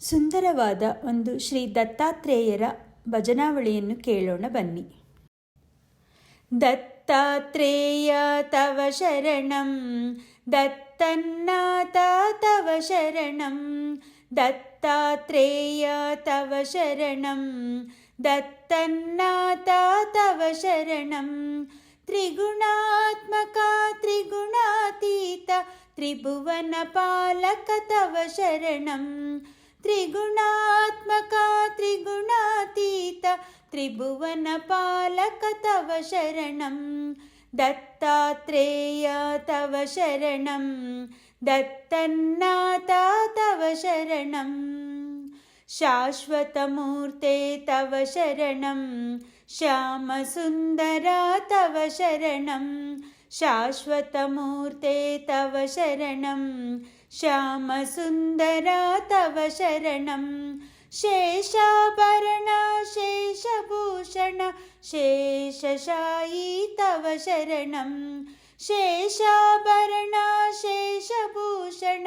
ಸುಂದರವಾದ ಒಂದು ಶ್ರೀ ದತ್ತಾತ್ರೇಯರ ಭಜನಾವಳಿಯನ್ನು ಕೇಳೋಣ ಬನ್ನಿ. ದತ್ತಾತ್ರೇಯ ತವ ಶರಣಂ, ದತ್ತನ್ನಾಥ ತವ ಶರಣಂ, ದತ್ತಾತ್ರೇಯ ತವ ಶರಣಂ, ದತ್ತನ್ನಾಥ ತವ ಶರಣಂ. ತ್ರಿಗುಣಾತ್ಮಕ ತ್ರಿಗುಣಾತೀತ ತ್ರಿಭುವನ ಪಾಲಕ ತವ ಶರಣಂ, ತ್ರಿಗುಣಾತ್ಮಕ ತ್ರಿಗುಣಾತೀತ ತ್ರಿಭುವನ ಪಾಲಕ ತವ ಶರಣಂ. ದತ್ತಾತ್ರೇಯ ತವ ಶರಣಂ, ದತ್ತನ್ನಾಥ ತವ ಶರಣಂ. ಶಾಶ್ವತಮೂರ್ತೆ ತವ ಶರಣಂ, ಶ್ಯಾಮಸುಂದರ ತವ ಶರಣಂ, ಶಾಶ್ವತಮೂರ್ತೆ ತವ ಶರಣಂ, ಶ್ಯಾಮಸುಂದರ ತವ ಶರಣಂ. ಶೇಷಾಭರಣ ಶೇಷಭೂಷಣ ಶೇಷಶಾಯೀ ತವ ಶರಣಂ, ಶೇಷಾಭರಣ ಶೇಷಭೂಷಣ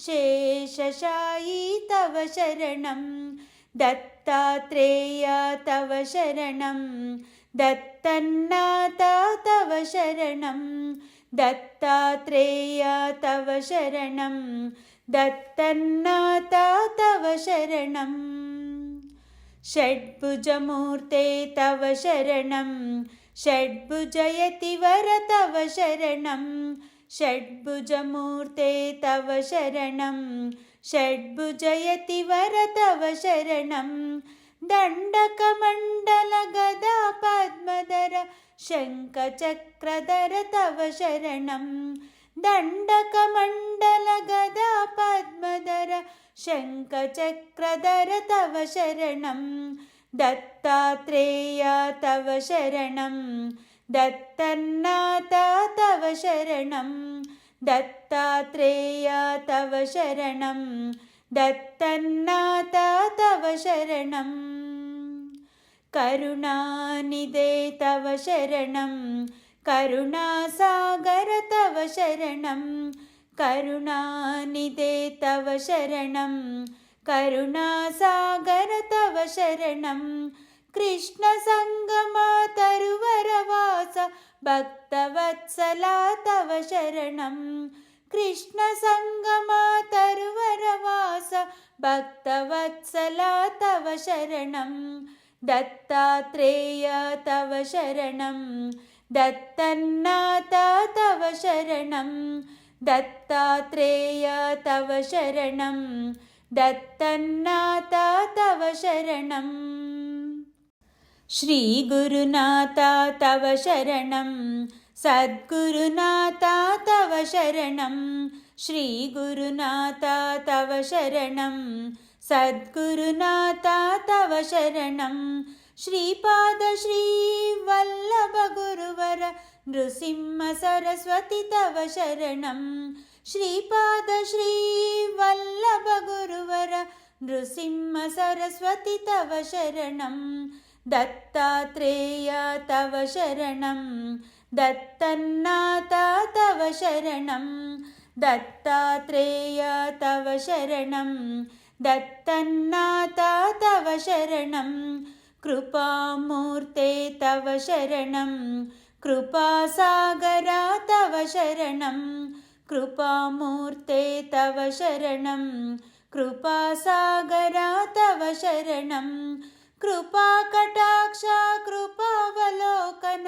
ಶೇಷಶಾಯೀ ತವ ಶರಣಂ. ದತ್ತಾತ್ರೇಯ ತವ ಶರಣಂ, ದತ್ತನ್ನಾಥ ತವ ಶರಣಂ, ದತ್ತಾತ್ರೇಯ ತವ ಶರಣಂ, ದತ್ತನ್ನಾಥ ತವ ಶರಣಂ. ಷಡ್ಭುಜಮೂರ್ತೆ ತವ ಶರಣಂ, ಷಡ್ಭುಜಯತಿವರ ತವ ಶರಣಂ, ಷಡ್ಭುಜಮೂರ್ತೆ ತವ ಶರಣಂ, ಷಡ್ಭುಜಯತಿವರ ತವ ಶರಣಂ. ದಂಡಕಮಂಡಲ ಗದಾ ಪದ್ಮಧರ ಶಂಖಚಕ್ರಧರ ತವ ಶರಣಂ, ದಂಡಕಮಂಡಲ ಗದಾ ಪದ್ಮಧರ ಶಂಖಚಕ್ರಧರ ತವ ಶರಣಂ. ದತ್ತಾತ್ರೇಯ ತವ ಶರಣಂ, ದತ್ತನ್ನಾಥ ತವ ಶರಣಂ, ದತ್ತಾತ್ರೇಯ ತವ ಶರಣಂ, ದತ್ತನ್ನಾಥ ತವ ಶರಣಂ. ಕರುಣಾನಿಧೇ ತವ ಶರಣಂ, ಕರುಣಾಸಾಗರ ತವ ಶರಣಂ, ಕರುಣಾನಿಧೇ ತವ ಶರಣಂ, ಕರುಣಾಸಾಗರ ತವ ಶರಣಂ. ಕೃಷ್ಣ ಸಂಗಮ ತರುವರ ವಾಸ ಭಕ್ತವತ್ಸಲ ತವ ಶರಣಂ, ಕೃಷ್ಣ ಸಂಗಮ ತರುವರ ವಾಸ ಭಕ್ತವತ್ಸಲ ತವ ಶರಣಂ. ದತ್ತಾತ್ರೇಯ ತವ ಶರಣಂ, ದತ್ತನ್ನಾಥ ತವ ಶರಣಂ, ದತ್ತಾತ್ರೇಯ ತವ ಶರಣಂ, ದತ್ತನ್ನಾಥ ತವ ಶರಣಂ. ಶ್ರೀ ಗುರುನಾಥ ತವ ಶರಣಂ, ಸದ್ಗುರುನಾಥ ತವ ಶರಣಂ, ಶ್ರೀ ಗುರುನಾಥ ತವ ಶರಣಂ, ಸದ್ಗುರುನಾಥ ತವ ಶರಣಂ. ಶ್ರೀಪಾದ ಶ್ರೀ ವಲ್ಲಭ ಗುರುವರ ನೃಸಿಂಹ ಸರಸ್ವತಿ ತವ ಶರಣಂ, ಶ್ರೀಪಾದ ಶ್ರೀ ವಲ್ಲಭ ಗುರುವರ ನೃಸಿಂಹ ಸರಸ್ವತಿ ತವ ಶರಣಂ. ದತ್ತಾತ್ರೇಯ ತವ ಶರಣಂ, ದತ್ತನ್ನಾಥ ತವ ಶರಣಂ, ದತ್ತಾತ್ರೇಯ ತವ ಶರಣಂ, ದತ್ತನ್ನಾಥ ತವ ಶರಣಂ. ಕೃಪಾಮೂರ್ತೆ ತವ ಶರಣಂ, ಕೃಪಾಸಾಗರ ತವ ಶರಣಂ, ಕೃಪಾಮೂರ್ತೆ ತವ ಶರಣಂ, ಕೃಪಾಸಾಗರ ತವ ಶರಣಂ. ಕೃಪಾಕಟಾಕ್ಷ ಕೃಪಾವಲೋಕನ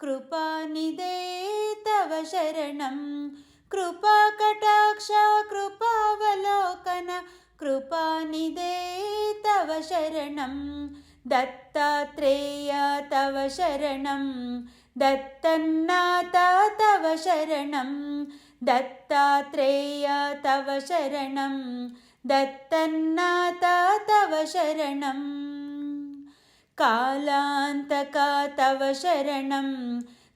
ಕೃಪಾನಿಧೇ ತವ ಶರಣಂ, ಕೃಪಾಕಟಾಕ್ಷ ಕೃಪಾವಲೋಕನ ಕೃಪಾನಿಧೇ ತವ ಶರಣಂ. ದತ್ತಾತ್ರೇಯ ತವ ಶರಣಂ, ದತ್ತನ್ನಾಥ ತವ ಶರಣಂ, ದತ್ತಾತ್ರೇಯ ತವ ಶರಣಂ, ದತ್ತನ್ನಾಥ ತವ ಶರಣಂ. ಕಾಲಾಂತಕ ತವ ಶರಣಂ,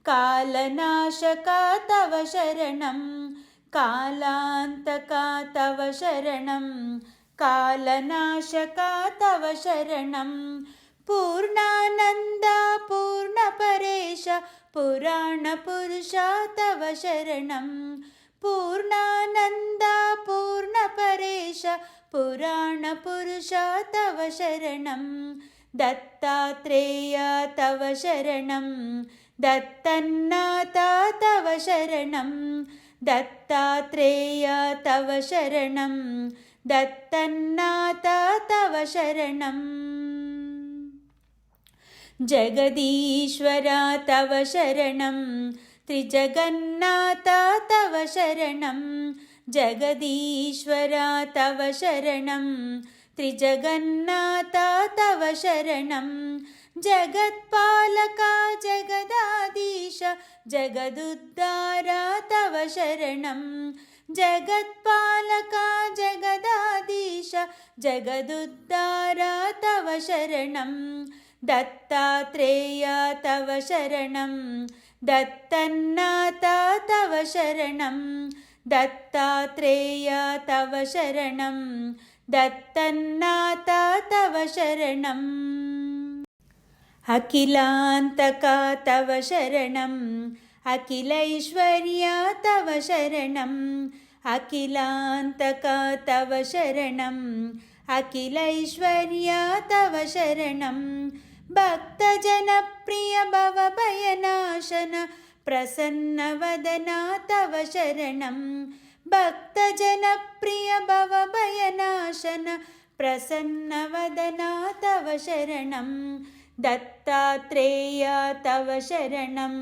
ಕಾಲನಾಶಕ ತವ ಶರಣಂ, ಕಾಲಾಂತಕ ತವ ಶರಣಂ, ಕಾಲನಾಶಕ ತವ ಶರಣಂ. ಪೂರ್ಣಾನಂದ ಪೂರ್ಣ ಪರೇಶ ಪುರಾಣ ಪುರುಷ ತವ ಶರಣಂ, ಪೂರ್ಣಾನಂದ ಪೂರ್ಣ ಪರೇಶ पुराणपुरुषा तव शरणं दत्तात्रेय तव शरणं दत्तन्नाथा तव शरणं दत्तात्रेय तव शरणं दत्तन्नाथा तव शरणं जगदीश्वरा तव शरणं त्रिजगन्नाथा तव शरणं जगदीश्वरा तव शरणं त्रिजगन्नाथा तव शरणं जगत्पालका जगदाधीश जगदुद्धारा तव शरणं जगत्पालका जगदाधीश जगदुद्धारा तव शरणं दत्तात्रेय तव शरणं दत्तन्नाथा तव शरणं दत्तात्रेय तव शरणं दत्तन्नाथा तव शरणम् अखिलान्तका तव शरणम् अखिलैश्वर्या तव शरणम् अखिलान्तका तव शरणम् अखिलैश्वर्या तव शरणं भक्तजनप्रिय भवभयनाशन प्रसन्नवदना तव शरणं भक्तजनप्रिय भवभयनाशन प्रसन्नवदना तव शरणं दत्तात्रेय तव शरणं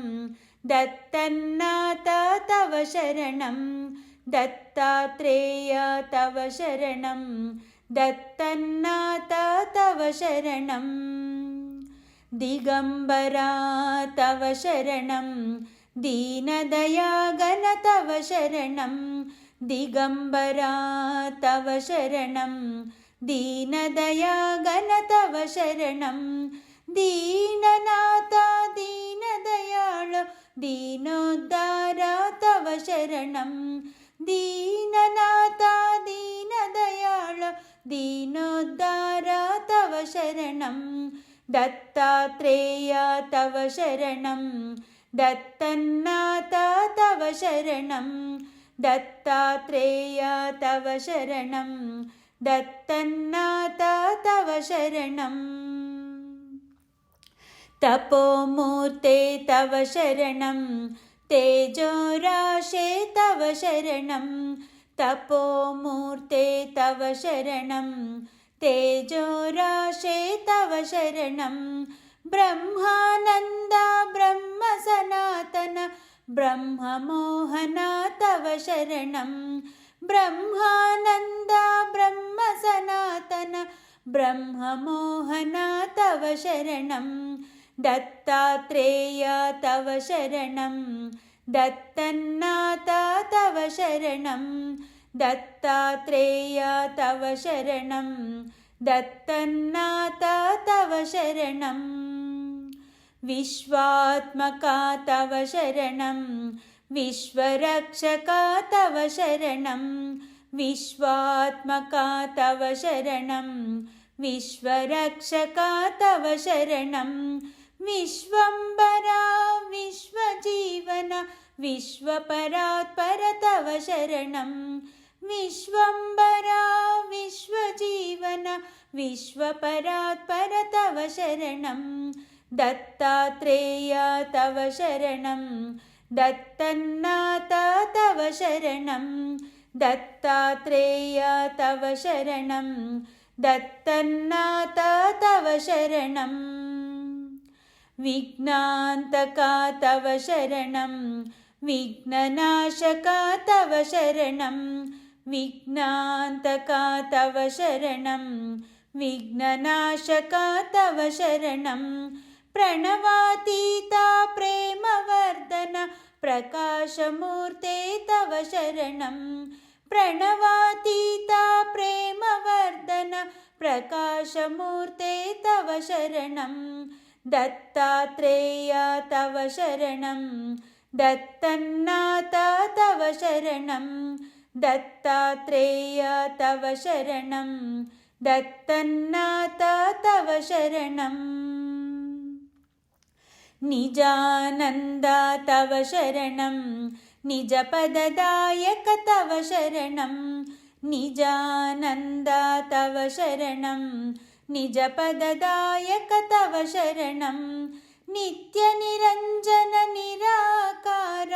दत्तन्नाथा तव शरणं दत्तात्रेय तव शरणं दत्तन्नाथा तव शरणं दिगम्बरा तव शरणं दीनदयागण तव शरणं दिगम्बरा तव शरणं दीनदयागण तव शरणं दीननाथा दीनदयाळ दीनोद्धारा तव शरणं दीननाथा दीनदयाळ दीनोद्धारा तव शरणं दत्तात्रेय तव शरणं दत्तन्नाथा तव शरणं दत्तात्रेय तव शरणं दत्तन्नाथा तव शरणं तपोमूर्ते तव शरणं तेजोराशे तव शरणं तपोमूर्ते तव शरणं तेजोराशे तव शरणं ब्रह्मानन्दा ब्रह्मसनातन ब्रह्ममोहना तव शरणं ब्रह्मानन्दा ब्रह्मसनातन ब्रह्ममोहना तव शरणं दत्तात्रेय तव शरणं दत्तन्नाथा तव शरणं दत्तात्रेय तव शरणं दत्तन्नाथा तव शरणं विश्वात्मका तव शरणं विश्वरक्षका तव शरणं विश्वात्मका तव शरणं विश्वरक्षका तव शरणं विश्वम्भरा विश्वजीवन विश्वपरात्पर तव शरणं विश्वम्भरा विश्वजीवन विश्वपरात्पर तव शरणं दत्तात्रेय तव शरणं दत्तन्नाथा तव शरणं दत्तात्रेय तव शरणं दत्तन्नाथा तव शरणं विघ्नान्तका तव शरणं विघ्ननाशका तव शरणं विघ्नान्तका तव शरणं विघ्ननाशका तव शरणं प्रणवातीता प्रेमवर्धन प्रकाशमूर्ते तव शरणं प्रणवातीता प्रेमवर्धन प्रकाशमूर्ते तव शरणं दत्तात्रेय तव शरणं दत्तन्नाथा तव शरणं दत्तात्रेय तव शरणं दत्तन्नाथा तव शरणं निजानन्दा तव शरणं निजपददायक तव शरणं ನಿಜಾನಂದ ತವ ಶರಣಂ ನಿಜಪದದಾಯಕ ತವ ಶರಣಂ ನಿತ್ಯ ನಿರಂಜನ ನಿರಾಕಾರ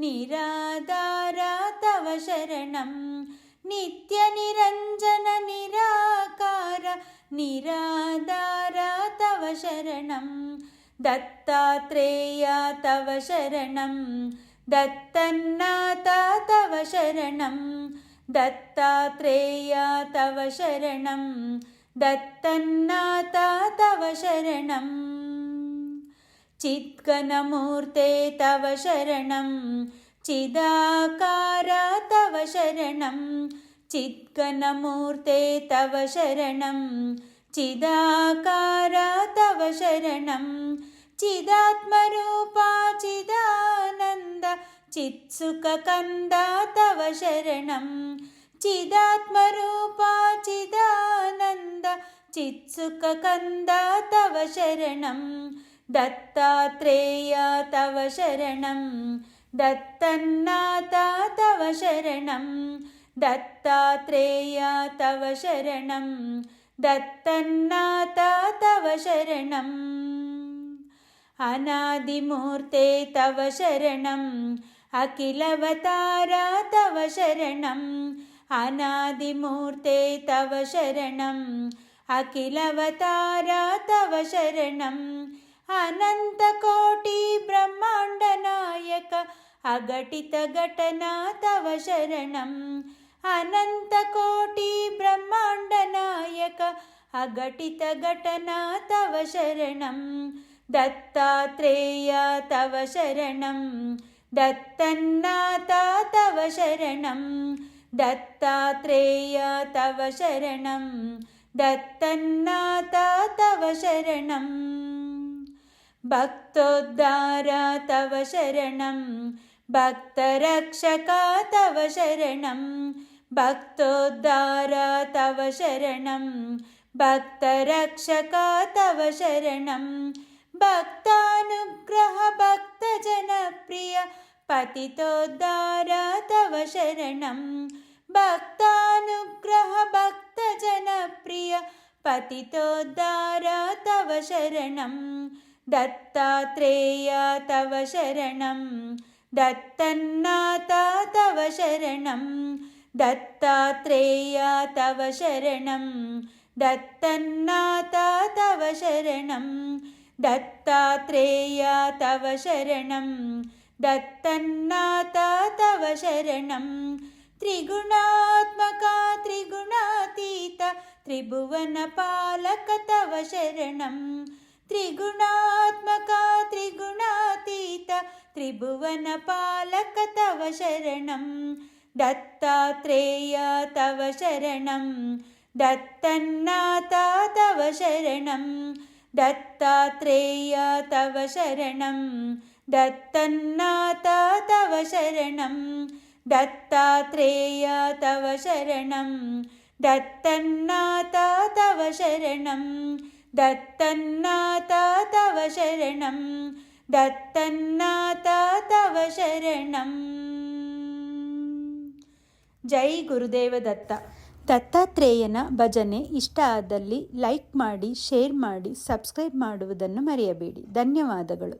ನಿರಾಧಾರ ತವ ಶರಣಂ ನಿತ್ಯ ನಿರಂಜನ ನಿರಾಕಾರ ನಿರಾಧಾರ ತವ ಶರಣಂ ದತ್ತಾತ್ರೇಯ ತವ ಶರಣಂ ದತ್ತನ್ನಾಥ ತವ ಶರಣಂ ದತ್ತಾತ್ರೇಯ ತವ ಶರಣಂ ದತ್ತನ್ನಾಥ ತವ ಶರಣಂ ಚಿದ್ಘನಮೂರ್ತೆ ತವ ಶರಣಂ ಚಿದಾಕಾರ ತವ ಶರಣಂ ಚಿದ್ಘನಮೂರ್ತೆ ತವ ಶರಣಂ ಚಿದಾಕಾರ ತವ ಶರಣಂ ಚಿದಾತ್ಮರೂಪ ಚಿದಾನಂದ ಚಿತ್ಸುಖಕಂದ ತವ ಶರಣಂ ಚಿದಾತ್ಮರೂಪ ಚಿದಾನಂದ ಚಿತ್ಸುಖಕಂದ ತವ ಶರಣಂ ದತ್ತಾತ್ರೇಯ ತವ ಶರಣಂ ದತ್ತನ್ನಾಥ ತವ ಶರಣಂ ದತ್ತಾತ್ರೇಯ ತವ ಶರಣಂ ದತ್ತನ್ನಾಥ ತವ ಶರಣಂ ಅನಾದಿಮೂರ್ತೆ ತವ ಶರಣಂ ಅಖಿಲವತಾರ ತವ ಶರಣಂ ಅನಾದಿಮೂರ್ತೆ ತವ ಶರಣಂ ಅಖಿಲವತಾರ ತವ ಶರಣಂ ಅನಂತಕೋಟಿ ಬ್ರಹ್ಮಾಂಡ ನಾಯಕ ಅಘಟಿತ ಘಟನಾ ತವ ಶರಣಂ ಅನಂತಕೋಟಿ ಬ್ರಹ್ಮಾಂಡ ನಾಯಕ ಅಘಟಿತ ಘಟನಾ ತವ ಶರಣಂ ದತ್ತಾತ್ರೇಯ ತವ ಶರಣಂ ದತ್ತನ್ನಾಥ ತವ ಶರಣಂ ದತ್ತಾತ್ರೇಯ ತವ ಶರಣಂ ದತ್ತನ್ನಾಥ ತವ ಶರಣಂ ಭಕ್ತೋದ್ಧಾರ ತವ ಶರಣಂ ಭಕ್ತರಕ್ಷಕ ತವ ಶರಣಂ ಭಕ್ತೋದ್ಧಾರ ತವ ಶರಣಂ ಭಕ್ತರಕ್ಷಕ ತವ ಶರಣಂ ಭಕ್ತಾನುಗ್ರಹ ಭಕ್ತ ಜನಪ್ರಿಯ ಪತಿತೋದ್ಧಾರ ತವ ಶರಣಂ ಭಕ್ತಾನುಗ್ರಹ ಭಕ್ತ ಜನಪ್ರಿಯ ಪತಿತೋದ್ಧಾರ ತವ ಶರಣಂ ದತ್ತಾತ್ರೇಯ ತವ ಶರಣಂ ದತ್ತನ್ನಾಥ ತವ ಶರಣಂ ದತ್ತಾತ್ರೇಯ ತವ ಶರಣಂ ದತ್ತನ್ನಾಥ ತವ ಶರಣಂ ದತ್ತಾತ್ರೇಯ ತವ ಶರಣಂ ದತ್ತನ್ನಾಥ ತವ ಶರಣಂ ತ್ರಿಗುಣಾತ್ಮಕ ತ್ರಿಗುಣಾತೀತ ತ್ರಿಭುವನ ಪಾಲಕ ತವ ಶರಣಂ ತ್ರಿಗುಣಾತ್ಮಕ ತ್ರಿಗುಣಾತೀತ ತ್ರಿಭುವನ ಪಾಲಕ ತವ ಶರಣಂ ದತ್ತಾತ್ರೇಯ ತವ ಶರಣಂ ದತ್ತನ್ನಾಥ ತವ ಶರಣಂ ದತ್ತಾತ್ರೇಯ ತವ ಶರಣಂ ದತ್ತನ್ನಾಥ ತವ ಶರಣಂ ದತ್ತಾತ್ರೇಯ ತವ ಶರಣಂ ದತ್ತನ್ನಾಥ ತವ ಶರಣಂ ದತ್ತನ್ನಾಥ ತವ ಶರಣಂ ದತ್ತನ್ನಾಥ ತವ ಶರಣಂ. ಜೈ ಗುರುದೇವ ದತ್ತ. ದತ್ತಾತ್ರೇಯನ ಭಜನೆ ಇಷ್ಟ ಆದಲ್ಲಿ ಲೈಕ್ ಮಾಡಿ, ಶೇರ್ ಮಾಡಿ, ಸಬ್ಸ್ಕ್ರೈಬ್ ಮಾಡುವುದನ್ನು ಮರೆಯಬೇಡಿ. ಧನ್ಯವಾದಗಳು.